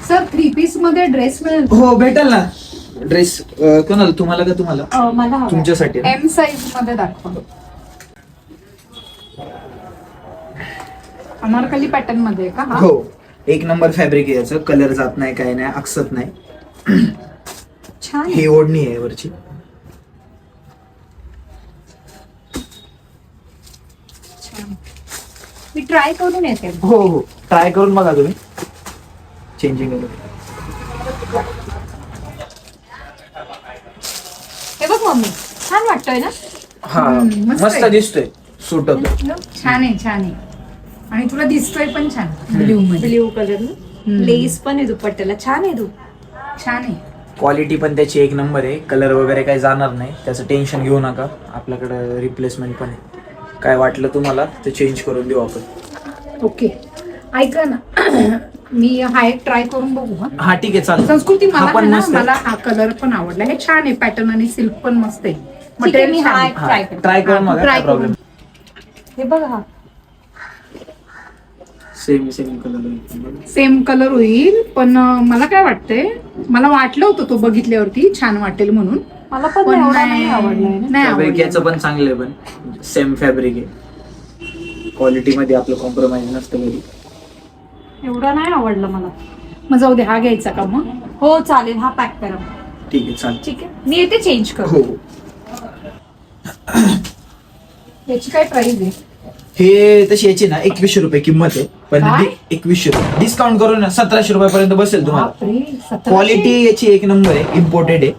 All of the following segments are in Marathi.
सर 3 पीस मध्ये ड्रेस मिळेल? हो भेटेल ना ड्रेस. कोणाला, तुम्हाला का तुम्हाला? मला हवा. तुमच्यासाठी ना? एम साईज मध्ये दाखवा. अनारकली पॅटर्न मध्ये आहे का हा? हो, एक नंबर फॅब्रिक आहे याचं. कलर जात नाही, काय नाही, अक्षत नाही. छान ही ओढणी आहे वरची. छान. मी ट्राय करून येते. हो हो, ट्राय करून बघा तुम्ही. चेंजिंग हे बघ मम्मी, छान वाटतोय ना? हा, मस्त मस्त आहे. दिसतोय, सूट होतो. छान आहे, छान आहे. आणि तुला दिसतोय पण छान ब्ल्यू मध्ये. ब्ल्यू कलर ना, लेस पण आहे दुपट्ट्याला. छान आहे. छान आहे. क्वालिटी पण त्याची एक नंबर आहे. कलर वगैरे काही जाणार नाही, त्याचं टेन्शन घेऊ नका. आपल्याकडे रिप्लेसमेंट पण आहे. काय वाटलं तुम्हाला ते चेंज करून देऊ आपण. ओके, ऐका ना. मी हा एक ट्राय करून बघू. हा ठीक आहे, चालेल. संस्कृती हा मला पण आहे ना, मस्त आहे. मला हा कलर पण आवडला. हे छान आहे पॅटर्न आणि सिल्क पण मस्त आहे. ठीक आहे, मी हा एक ट्राय करते. ट्राय करून बघा, try काय प्रॉब्लेम. हे बघ हा. Same colour. सेम कलर होईल, पण मला काय वाटतंय, मला वाटलं होतं तो बघितल्यावरती छान वाटेल म्हणून. मला पण पण एवढा नाही आवडलाय ना. नाही फॅब्रिक याचं आवडलं. पण चांगलं आहे, पण सेम फॅब्रिक आहे. क्वालिटी मध्ये आपलं कॉम्प्रोमाइज नसतं कधी. एवढा नाही आवडला मला. मग जाऊ दे, हा घ्यायचा का मग? हो चालेल, हा पॅक करा. ठीक आहे, चालेल. ठीक आहे, मी येते चेंज करू. हो, याची काय प्राइस आहे? हे तशी याची ना 2100 रुपये किंमत आहे, पण काय? 2100 रुपये डिस्काउंट करून ना 1700 रुपयापर्यंत बसेल तुम्हाला. बापरे, 1700? क्वालिटी याची एक नंबर आहे, इम्पोर्टेड आहे.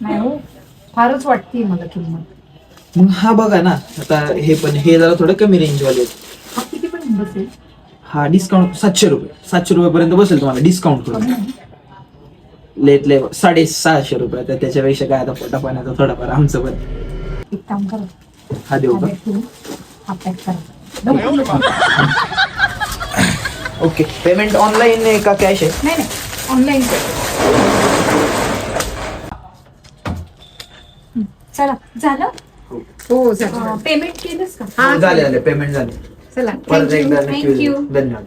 नाही हो, फारच वाटते मला किंमत. मग हा बघा ना, आता हे पण हे जरा थोडं कमी रेंज वाले आहेत. हा किती पण बसेल? हा डिस्काउंट 700 रुपयापर्यंत बसेल तुम्हाला डिस्काउंट करून. लेट 650 रुपये, तर त्याच्यापेक्षा काय आता पोटा पाण्याचा थोडाफार आमचं पण. एक काम करा, हा देऊ का? हा पॅक करा. ओके, पेमेंट ऑनलाईन आहे का कॅश आहे? नाही नाही, ऑनलाईन. चला, झालं? हो झालं. पेमेंट केलंस का? हा झाले पेमेंट झाले. चला, परत एकदा Thank नक्की you. धन्यवाद.